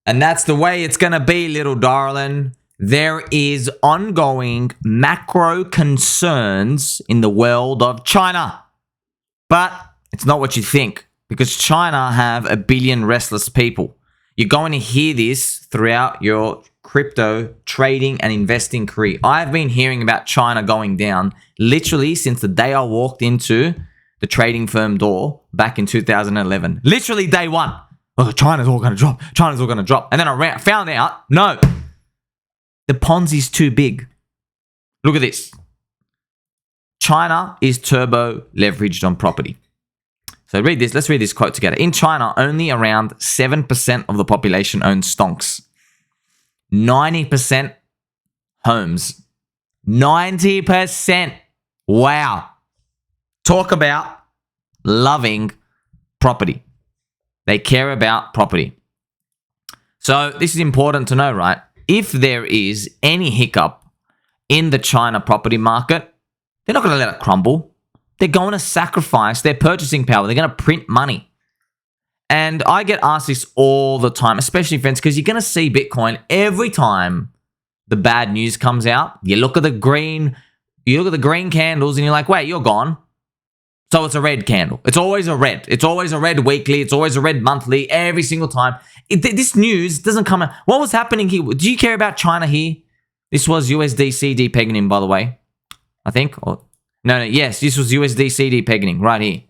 And that's the way it's going to be, little darling. There is ongoing macro concerns in the world of China. But it's not what you think, because China have 1 billion restless people. You're going to hear this throughout your crypto trading and investing career. I've been hearing about China going down literally since the day I walked into the trading firm door back in 2011. Literally day one. Oh, China's all going to drop. China's all going to drop. And then I found out, no, the Ponzi's too big. Look at this. China is turbo leveraged on property. So read this. Let's read this quote together. In China, only around 7% of the population owns stonks. 90% homes. 90%. Wow. Talk about loving property. They care about property. So this is important to know, right? If there is any hiccup in the China property market, they're not going to let it crumble. They're going to sacrifice their purchasing power. They're going to print money. And I get asked this all the time, especially friends, because you're going to see Bitcoin every time the bad news comes out. You look at the green candles and you're like, wait, you're gone. So it's a red candle. It's always a red. It's always a red weekly. It's always a red monthly every single time. This news doesn't come out. What was happening here? Do you care about China here? This was USD-CD pegging, by the way. I think. Yes, this was USD-CD pegging right here.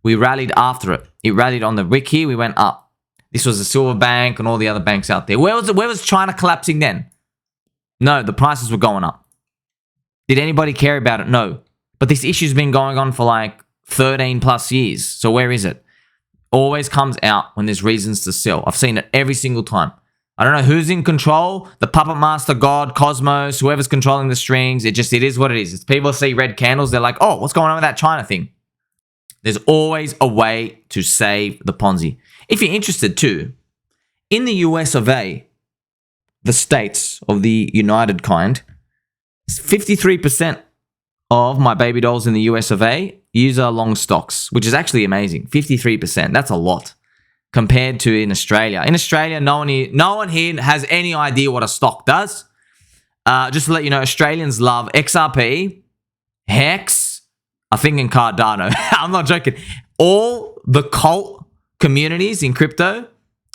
We rallied after it. It rallied on the wick here. We went up. This was the Silver Bank and all the other banks out there. Where was China collapsing then? No, the prices were going up. Did anybody care about it? No. But this issue's been going on for like 13 plus years. So where is it? Always comes out when there's reasons to sell. I've seen it every single time. I don't know who's in control. The puppet master, God, Cosmos, whoever's controlling the strings. It is what it is. It's people see red candles. They're like, oh, what's going on with that China thing? There's always a way to save the Ponzi. If you're interested too, in the US of A, the states of the United kind, 53% of my baby dolls in the US of A use long stocks, which is actually amazing. 53%. That's a lot compared to in Australia. In Australia, no one here has any idea what a stock does. Just to let you know, Australians love XRP, Hex, I think in Cardano. I'm not joking. All the cult communities in crypto,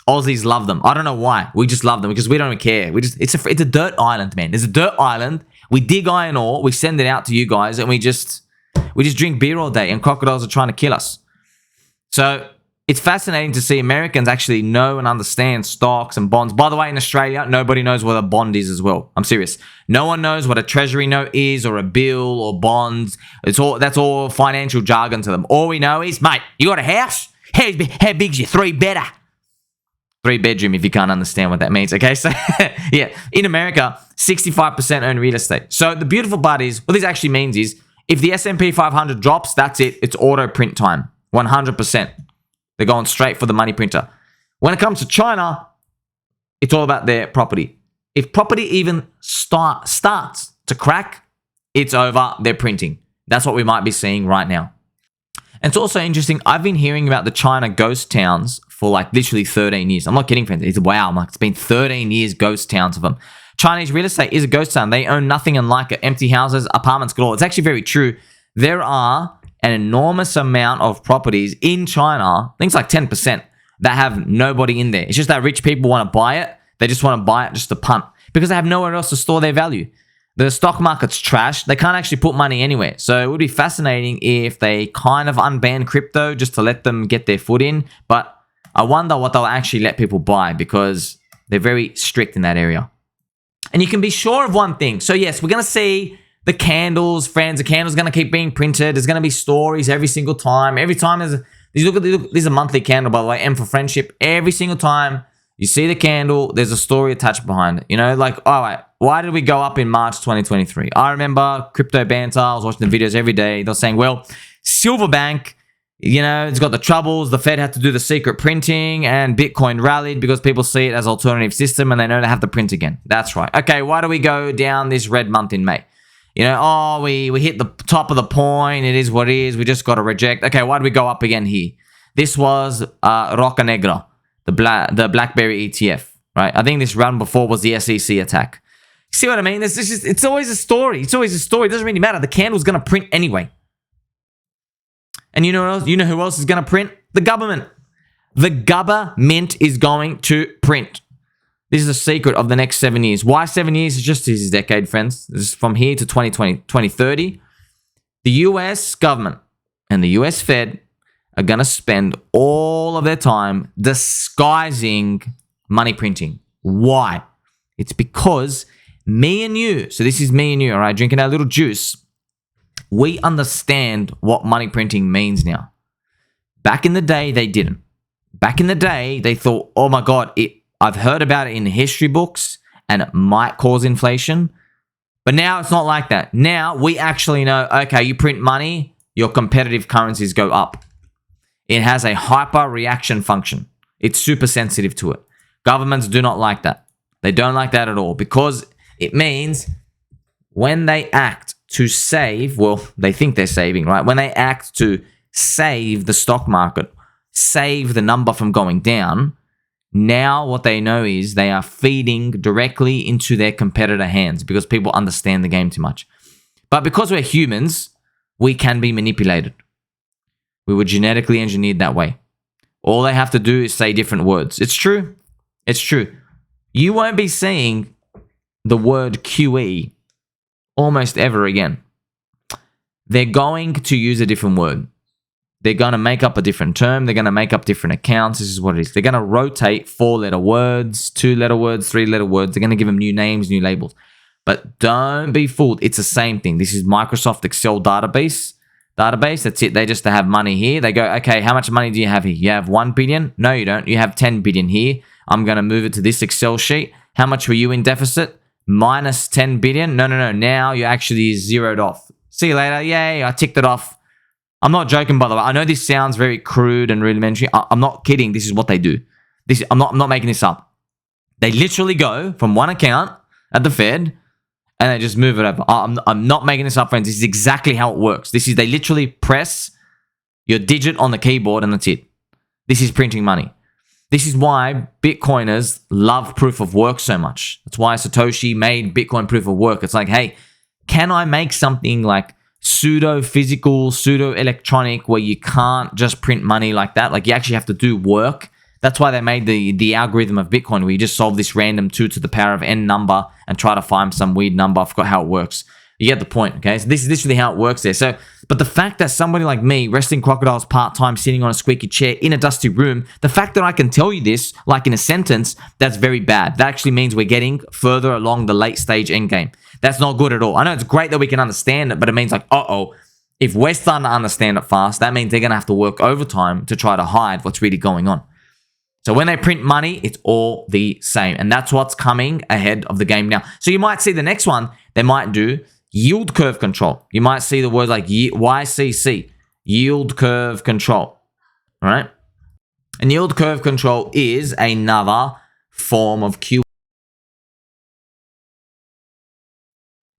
Aussies love them. I don't know why. We just love them because we don't care. It's a dirt island, man. There's a dirt island. We dig iron ore. We send it out to you guys, and we just drink beer all day. And crocodiles are trying to kill us. So it's fascinating to see Americans actually know and understand stocks and bonds. By the way, in Australia, nobody knows what a bond is as well. I'm serious. No one knows what a treasury note is, or a bill, or bonds. That's all financial jargon to them. All we know is, mate, you got a house? How big's your 3-bedder? 3-bedroom, if you can't understand what that means. Okay, so yeah, in America, 65% own real estate. So the beautiful part is, what this actually means is, if the S&P 500 drops, that's it. It's auto print time, 100%. They're going straight for the money printer. When it comes to China, it's all about their property. If property even starts to crack, it's over. They're printing. That's what we might be seeing right now. And it's also interesting. I've been hearing about the China ghost towns for like literally 13 years. I'm not kidding, friends. It's been 13 years ghost towns of them. Chinese real estate is a ghost town. They own nothing and like it. Empty houses, apartments galore. It's actually very true. There are an enormous amount of properties in China, things like 10%, that have nobody in there. It's just that rich people want to buy it. They just want to buy it just to punt because they have nowhere else to store their value. The stock market's trash. They can't actually put money anywhere. So it would be fascinating if they kind of unban crypto just to let them get their foot in. But I wonder what they'll actually let people buy because they're very strict in that area. And you can be sure of one thing. So yes, we're going to see the candles, friends. The candle's going to keep being printed. There's going to be stories every single time. Every time there's this is a monthly candle, by the way, M for friendship. Every single time you see the candle, there's a story attached behind it. You know, like, all right, why did we go up in March 2023? I remember crypto banter. I was watching the videos every day. They're saying, well, Silver Bank, you know, it's got the troubles. The Fed had to do the secret printing and Bitcoin rallied because people see it as an alternative system and they know they have to print again. That's right. Okay, why do we go down this red month in May? You know, oh, we hit the top of the point. It is what it is. We just got to reject. Okay, why do we go up again here? This was Roca Negra, the BlackBerry ETF. right? I think this run before was the SEC attack. See what I mean? It's always a story. It's always a story. It doesn't really matter. The candle's going to print anyway. And you know what else? You know who else is going to print? The government. The government is going to print. This is the secret of the next 7 years. Why 7 years? It's just this decade, friends. This is from here to 2020, 2030. The US government and the US Fed are going to spend all of their time disguising money printing. Why? It's because me and you, so this is me and you, all right, drinking our little juice, we understand what money printing means now. Back in the day, they didn't. Back in the day, they thought, oh my God, I've heard about it in history books and it might cause inflation. But now it's not like that. Now we actually know, okay, you print money, your competitive currencies go up. It has a hyper reaction function. It's super sensitive to it. Governments do not like that. They don't like that at all because it means when they act to save, well, they think they're saving, right? When they act to save the stock market, save the number from going down, now what they know is they are feeding directly into their competitor hands because people understand the game too much. But because we're humans, we can be manipulated. We were genetically engineered that way. All they have to do is say different words. It's true. It's true. You won't be seeing the word QE almost ever again. They're going to use a different word. They're going to make up a different term. They're going to make up different accounts. This is what it is. They're going to rotate 4-letter words, 2-letter words, 3-letter words. They're going to give them new names, new labels. But don't be fooled. It's the same thing. This is Microsoft Excel database. That's it. They just have money here. They go, okay, how much money do you have here? You have 1 billion? No, you don't. You have 10 billion here. I'm going to move it to this Excel sheet. How much were you in deficit? Minus 10 billion? No. Now you're actually zeroed off. See you later. Yay, I ticked it off. I'm not joking, by the way. I know this sounds very crude and rudimentary. I'm not kidding. This is what they do. I'm not making this up. They literally go from one account at the Fed and they just move it over. I'm not making this up, friends. This is exactly how it works. They literally press your digit on the keyboard and that's it. This is printing money. This is why Bitcoiners love proof of work so much. That's why Satoshi made Bitcoin proof of work. It's like, hey, can I make something like pseudo-physical, pseudo-electronic where you can't just print money like that? Like you actually have to do work. That's why they made the algorithm of Bitcoin where you just solve this random 2 to the power of n number and try to find some weird number. I forgot how it works. You get the point, okay? So this is literally how it works there. So, but the fact that somebody like me, wrestling crocodiles part-time, sitting on a squeaky chair in a dusty room, the fact that I can tell you this, like in a sentence, that's very bad. That actually means we're getting further along the late stage endgame. That's not good at all. I know it's great that we can understand it, but it means like, if we're starting to understand it fast, that means they're going to have to work overtime to try to hide what's really going on. So when they print money, it's all the same. And that's what's coming ahead of the game now. So you might see the next one, they might do yield curve control. You might see the word like YCC, yield curve control, all right? And yield curve control is another form of QE.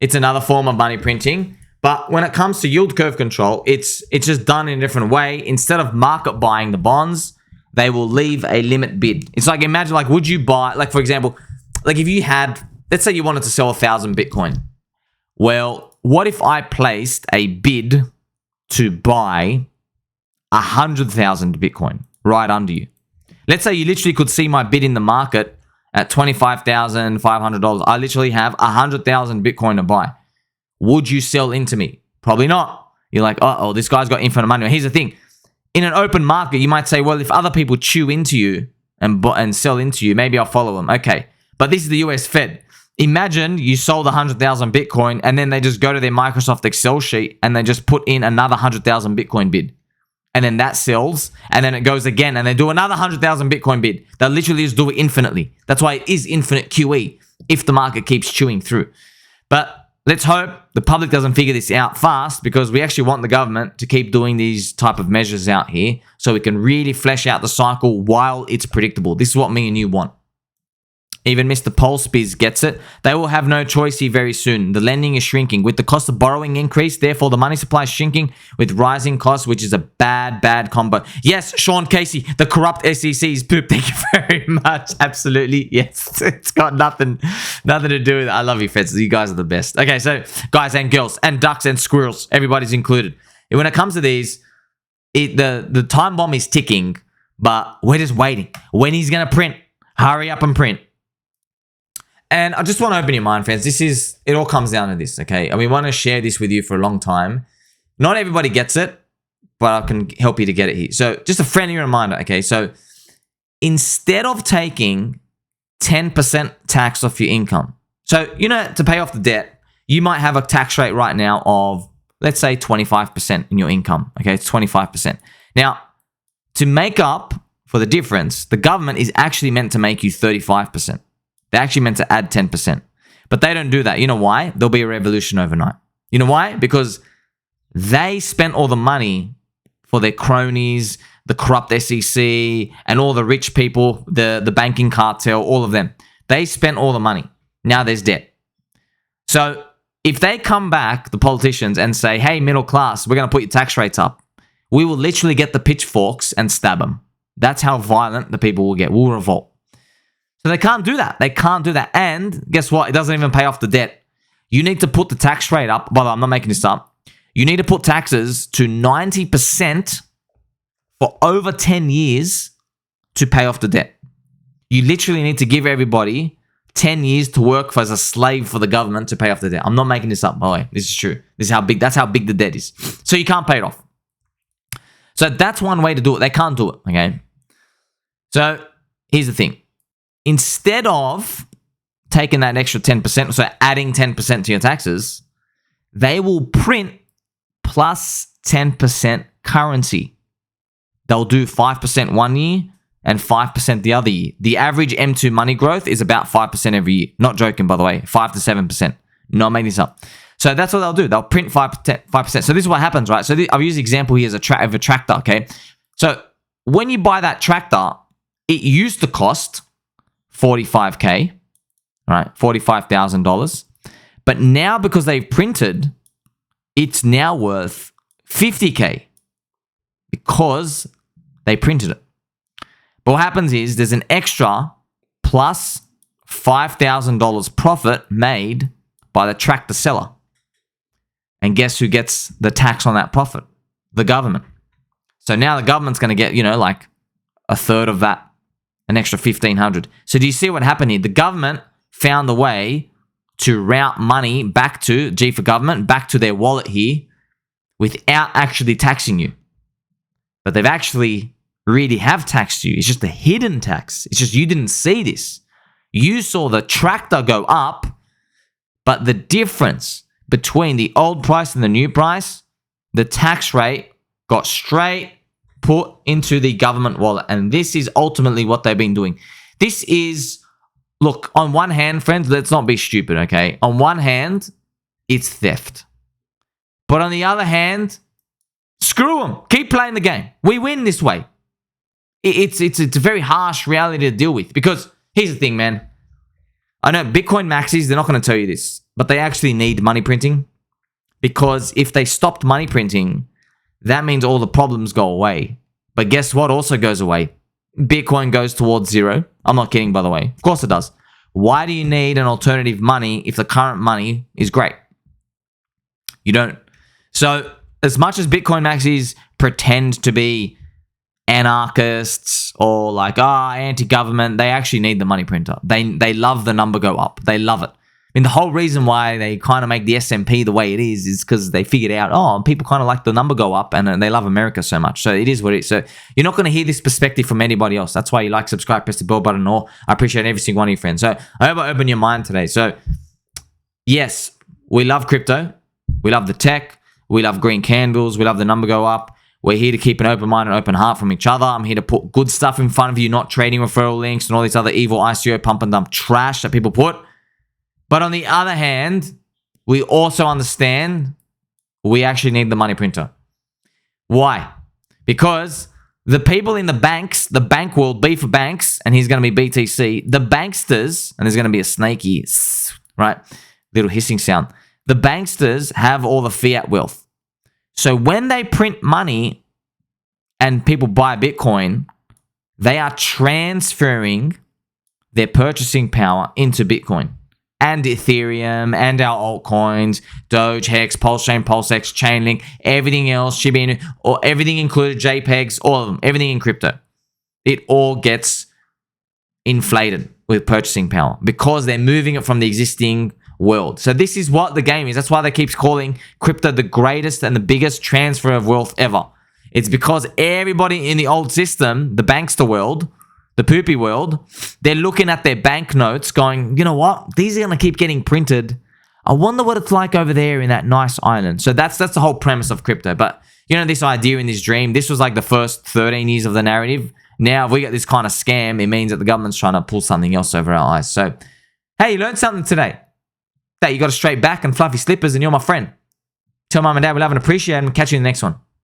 It's another form of money printing. But when it comes to yield curve control, it's just done in a different way. Instead of market buying the bonds, they will leave a limit bid. It's like, imagine, like, would you buy, like, for example, like if you had, let's say you wanted to sell 1,000 Bitcoin. Well, what if I placed a bid to buy 100,000 Bitcoin right under you? Let's say you literally could see my bid in the market at $25,500. I literally have 100,000 Bitcoin to buy. Would you sell into me? Probably not. You're like, this guy's got infinite money. Here's the thing. In an open market, you might say, well, if other people chew into you and sell into you, maybe I'll follow them. Okay. But this is the US Fed. Imagine you sold 100,000 Bitcoin and then they just go to their Microsoft Excel sheet and they just put in another 100,000 Bitcoin bid. And then that sells and then it goes again and they do another 100,000 Bitcoin bid. They'll literally just do it infinitely. That's why it is infinite QE if the market keeps chewing through. But let's hope the public doesn't figure this out fast because we actually want the government to keep doing these type of measures out here so we can really flesh out the cycle while it's predictable. This is what me and you want. Even Mr. Polspiz gets it. They will have no choice here very soon. The lending is shrinking. With the cost of borrowing increase, therefore the money supply is shrinking with rising costs, which is a bad combo. Yes, Sean Casey, the corrupt SEC is poop. Thank you very much. Absolutely. Yes, it's got nothing to do with it. I love you, Feds. You guys are the best. Okay, so guys and girls and ducks and squirrels, everybody's included. And when it comes to these, the time bomb is ticking, but we're just waiting. When he's going to print, hurry up and print. And I just want to open your mind, friends. It all comes down to this, okay? And we want to share this with you for a long time. Not everybody gets it, but I can help you to get it here. So just a friendly reminder, okay? So instead of taking 10% tax off your income, so, to pay off the debt, you might have a tax rate right now of, let's say, 25% in your income, okay? It's 25%. Now, to make up for the difference, the government is actually meant to make you 35%. They're actually meant to add 10%. But they don't do that. You know why? There'll be a revolution overnight. You know why? Because they spent all the money for their cronies, the corrupt SEC, and all the rich people, the banking cartel, all of them. They spent all the money. Now there's debt. So if they come back, the politicians, and say, hey, middle class, we're going to put your tax rates up, we will literally get the pitchforks and stab them. That's how violent the people will get. We'll revolt. So they can't do that. They can't do that. And guess what? It doesn't even pay off the debt. You need to put the tax rate up. By the way, I'm not making this up. You need to put taxes to 90% for over 10 years to pay off the debt. You literally need to give everybody 10 years to work as a slave for the government to pay off the debt. I'm not making this up, by the way. This is true. That's how big the debt is. So you can't pay it off. So that's one way to do it. They can't do it, okay? So here's the thing. Instead of taking that extra 10%, so adding 10% to your taxes, they will print plus 10% currency. They'll do 5% one year and 5% the other year. The average M2 money growth is about 5% every year. Not joking, by the way. 5 to 7%. Not making this up. So that's what they'll do. They'll print 5%. So this is what happens, right? So I've used the example here as a tractor, okay? So when you buy that tractor, it used to cost $45K, right? $45,000. But now because they've printed, it's now worth $50K because they printed it. But what happens is there's an extra plus $5,000 profit made by the tractor seller. And guess who gets the tax on that profit? The government. So now the government's going to get, like a third of that, an extra $1,500. So do you see what happened here? The government found a way to route money back to, G for government, back to their wallet here without actually taxing you. But they've actually really have taxed you. It's just a hidden tax. It's just you didn't see this. You saw the tractor go up, but the difference between the old price and the new price, the tax rate got straight put into the government wallet. And this is ultimately what they've been doing. This is, look, on one hand, friends, let's not be stupid, okay? On one hand, it's theft. But on the other hand, screw them. Keep playing the game. We win this way. It's a very harsh reality to deal with. Because here's the thing, man. I know Bitcoin maxis, they're not going to tell you this, but they actually need money printing. Because if they stopped money printing, that means all the problems go away. But guess what also goes away? Bitcoin goes towards zero. I'm not kidding, by the way. Of course it does. Why do you need an alternative money if the current money is great? You don't. So as much as Bitcoin maxis pretend to be anarchists or like, anti-government, they actually need the money printer. They love the number go up. They love it. I mean, the whole reason why they kind of make the S&P the way it is because they figured out, people kind of like the number go up and they love America so much. So it is what it is. So you're not going to hear this perspective from anybody else. That's why you like, subscribe, press the bell button, or I appreciate every single one of you friends. So I hope I open your mind today. So yes, we love crypto. We love the tech. We love green candles. We love the number go up. We're here to keep an open mind and open heart from each other. I'm here to put good stuff in front of you, not trading referral links and all these other evil ICO pump and dump trash that people put. But on the other hand, we also understand we actually need the money printer. Why? Because The people in the banks, the bank world, B for banks, and he's going to be BTC. The banksters, and there's going to be a snaky, right? Little hissing sound. The banksters have all the fiat wealth. So when they print money and people buy Bitcoin, they are transferring their purchasing power into Bitcoin and Ethereum and our altcoins, Doge, Hex, PulseChain, PulseX, Chainlink, everything else, Shiba Inu, or everything included, JPEGs, all of them, everything in crypto. It all gets inflated with purchasing power because they're moving it from the existing world. So this is what the game is. That's why they keep calling crypto the greatest and the biggest transfer of wealth ever. It's because everybody in the old system, the bankster world, the poopy world, they're looking at their banknotes going, you know what? These are going to keep getting printed. I wonder what it's like over there in that nice island. So that's the whole premise of crypto. But, you know, this idea in this dream, this was like the first 13 years of the narrative. Now, if we get this kind of scam, it means that the government's trying to pull something else over our eyes. So, hey, you learned something today. That you got a straight back and fluffy slippers and you're my friend. Tell mum and dad we love and appreciate them and catch you in the next one.